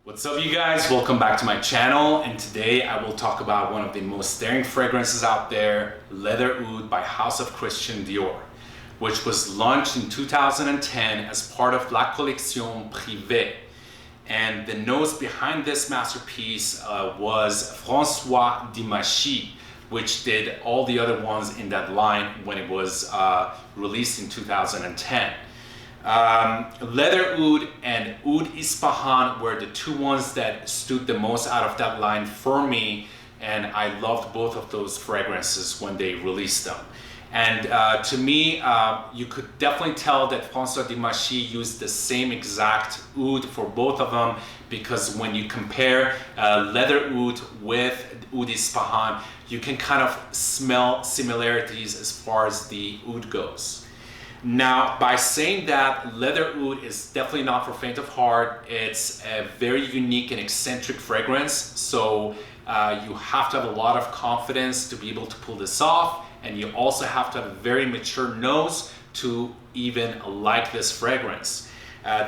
What's up, you guys? Welcome back to my channel, and today I will talk about one of the most daring fragrances out there, Leather Oud by House of Christian Dior, which was launched in 2010 as part of La Collection Privée. And the nose behind this masterpiece was Francois Demachy, which did all the other ones in that line when it was released in 2010. Leather Oud and Oud Ispahan were the two ones that stood the most out of that line for me, and I loved both of those fragrances when they released them. And to me, you could definitely tell that Francois Demachy used the same exact oud for both of them, because when you compare Leather Oud with Oud Ispahan, you can kind of smell similarities as far as the oud goes. Now, by saying that, Leather Oud is definitely not for faint of heart. It's a very unique and eccentric fragrance, so you have to have a lot of confidence to be able to pull this off, and you also have to have a very mature nose to even like this fragrance.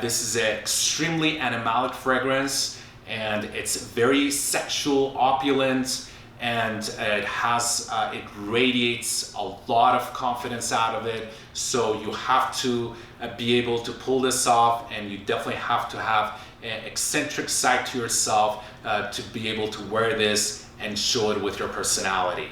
This is an extremely animalic fragrance, and it's very sexual, opulent, and it radiates a lot of confidence out of it. So you have to be able to pull this off, and you definitely have to have an eccentric side to yourself to be able to wear this and show it with your personality.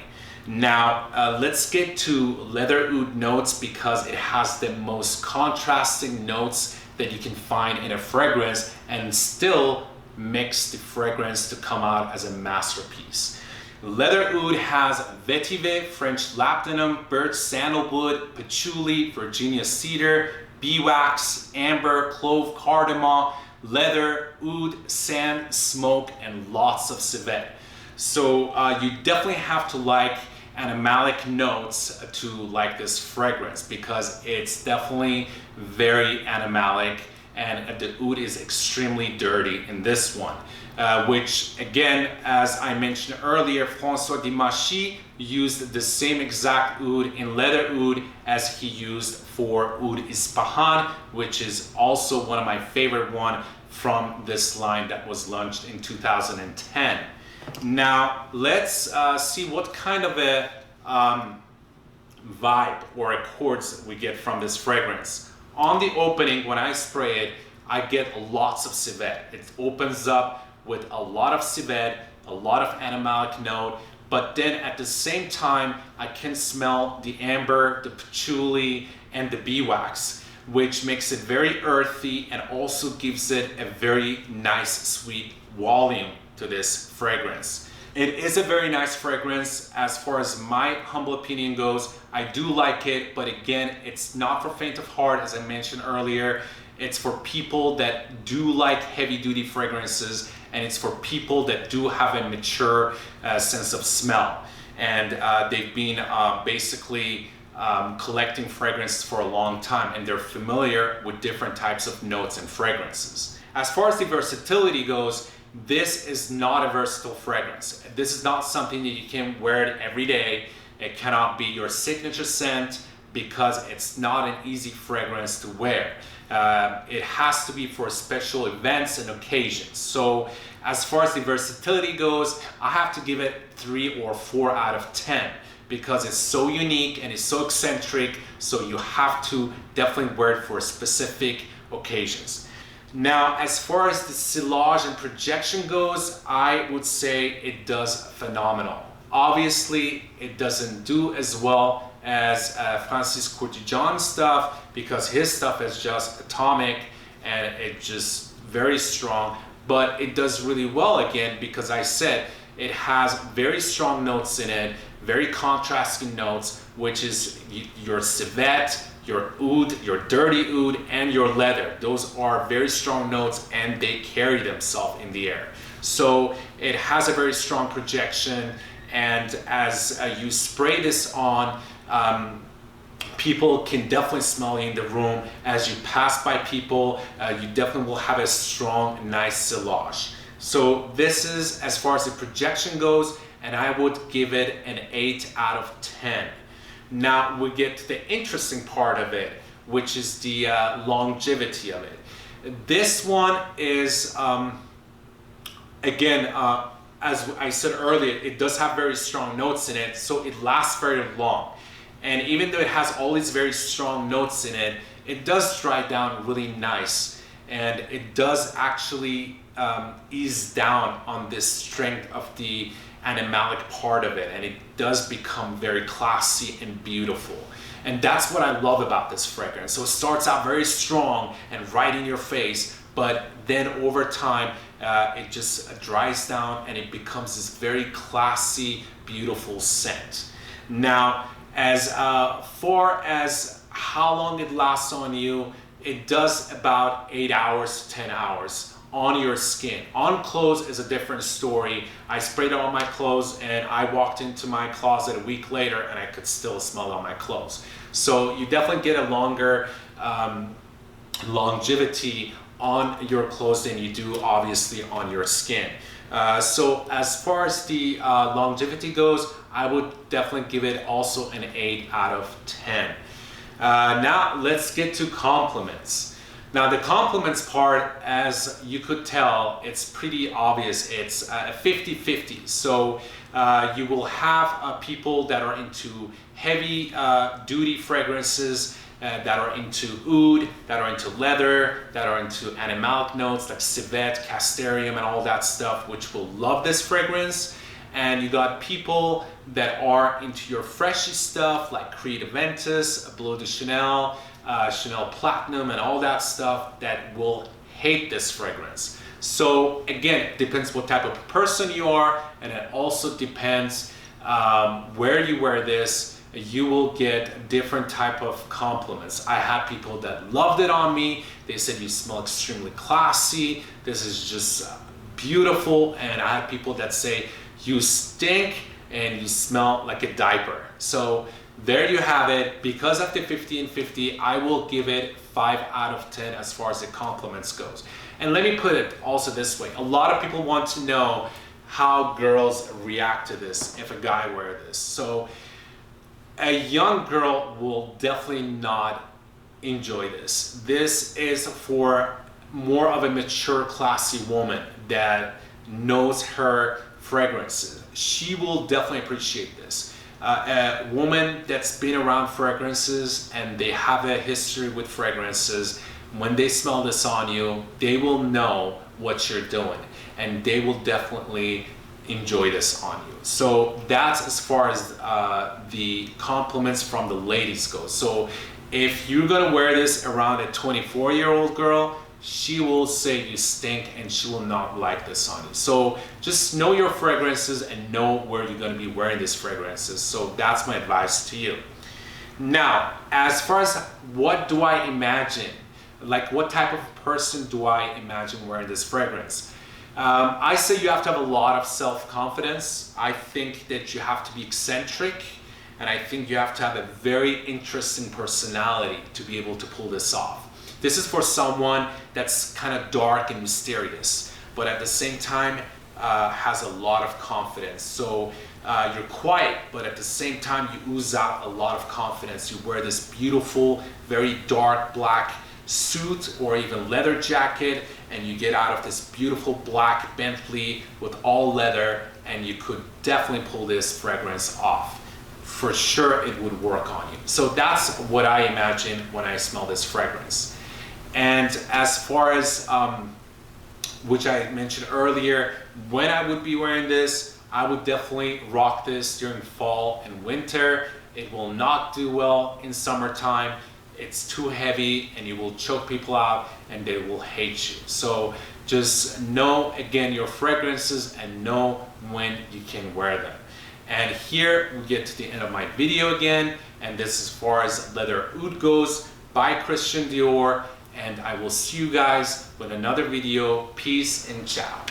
Now, let's get to Leather Oud notes, because it has the most contrasting notes that you can find in a fragrance and still mix the fragrance to come out as a masterpiece. Leather Oud has vetiver, French lapdanum, birch sandalwood, patchouli, Virginia cedar, beeswax, amber, clove, cardamom, leather, oud, sand, smoke, and lots of civet. So you definitely have to like animalic notes to like this fragrance, because it's definitely very animalic, and the oud is extremely dirty in this one. Which again, as I mentioned earlier, Francois Demachy used the same exact oud in Leather Oud as he used for Oud Ispahan, which is also one of my favorite ones from this line that was launched in 2010. Now let's see what kind of a vibe or accords we get from this fragrance. On the opening, when I spray it, I get lots of civet. It opens up with a lot of civet, a lot of animalic note, but then at the same time, I can smell the amber, the patchouli, and the beeswax, which makes it very earthy and also gives it a very nice, sweet volume to this fragrance. It is a very nice fragrance. As far as my humble opinion goes, I do like it, but again, it's not for faint of heart, as I mentioned earlier. It's for people that do like heavy-duty fragrances, and it's for people that do have a mature sense of smell. And they've been basically collecting fragrances for a long time, and they're familiar with different types of notes and fragrances. As far as the versatility goes, this is not a versatile fragrance. This is not something that you can wear it every day. It cannot be your signature scent, because it's not an easy fragrance to wear. It has to be for special events and occasions. So as far as the versatility goes, I have to give it 3 or 4 out of 10, because it's so unique and it's so eccentric, so you have to definitely wear it for specific occasions. Now, as far as the sillage and projection goes, I would say it does phenomenal. Obviously, it doesn't do as well as Francis Courtijan's stuff, because his stuff is just atomic and it's just very strong, but it does really well again, because I said it has very strong notes in it, very contrasting notes, which is your civet, your oud, your dirty oud, and your leather. Those are very strong notes, and they carry themselves in the air. So it has a very strong projection, and as you spray this on, people can definitely smell you in the room. As you pass by people, you definitely will have a strong, nice sillage. So this is as far as the projection goes, and I would give it an 8 out of 10. Now we get to the interesting part of it, which is the longevity of it. This one is Again, as I said earlier, it does have very strong notes in it, so it lasts very long. And even though it has all these very strong notes in it, it does dry down really nice. And it does actually ease down on this strength of the animalic part of it. And it does become very classy and beautiful. And that's what I love about this fragrance. So it starts out very strong and right in your face, but then over time, it just dries down and it becomes this very classy, beautiful scent. Now, as far as how long it lasts on you, it does about 8 hours to 10 hours on your skin. On clothes is a different story. I sprayed it on my clothes and I walked into my closet a week later and I could still smell it on my clothes. So you definitely get a longer longevity on your clothes than you do obviously on your skin. So as far as the longevity goes, I would definitely give it also an 8 out of 10. Now let's get to compliments. Now the compliments part, as you could tell, it's pretty obvious. It's 50-50. So you will have people that are into heavy duty fragrances, that are into oud, that are into leather, that are into animalic notes like civet, castoreum, and all that stuff, which will love this fragrance. And you got people that are into your freshy stuff like Creed Aventus, Bleu de Chanel, Chanel Platinum, and all that stuff that will hate this fragrance. So again, it depends what type of person you are, and it also depends where you wear this. You will get different type of compliments. I had people that loved it on me. They said you smell extremely classy. This is just beautiful. And I had people that say you stink and you smell like a diaper. So there you have it. Because of the 50 and 50, I will give it 5 out of 10 as far as the compliments goes. And let me put it also this way. A lot of people want to know how girls react to this if a guy wears this. So a young girl will definitely not enjoy this. This is for more of a mature, classy woman that knows her fragrances. She will definitely appreciate this. A woman that's been around fragrances and they have a history with fragrances, when they smell this on you, they will know what you're doing and they will definitely enjoy this on you. So that's as far as the compliments from the ladies go. So if you're gonna wear this around a 24-year-old girl, she will say you stink and she will not like this on you. So just know your fragrances and know where you're gonna be wearing these fragrances. So that's my advice to you. Now, as far as what do I imagine, like what type of person do I imagine wearing this fragrance? I say you have to have a lot of self-confidence. I think that you have to be eccentric, and I think you have to have a very interesting personality to be able to pull this off. This is for someone that's kind of dark and mysterious, but at the same time has a lot of confidence. So you're quiet, but at the same time you ooze out a lot of confidence. You wear this beautiful, very dark black suit or even leather jacket, and you get out of this beautiful black Bentley with all leather, and you could definitely pull this fragrance off. For sure it would work on you. So that's what I imagine when I smell this fragrance. And as far as which I mentioned earlier, when I would be wearing this, I would definitely rock this during fall and winter. It will not do well in summertime. It's too heavy and you will choke people out and they will hate you. So just know again your fragrances and know when you can wear them. And here we get to the end of my video again, and this is as far as leather oud goes by Christian Dior, and I will see you guys with another video. Peace and ciao.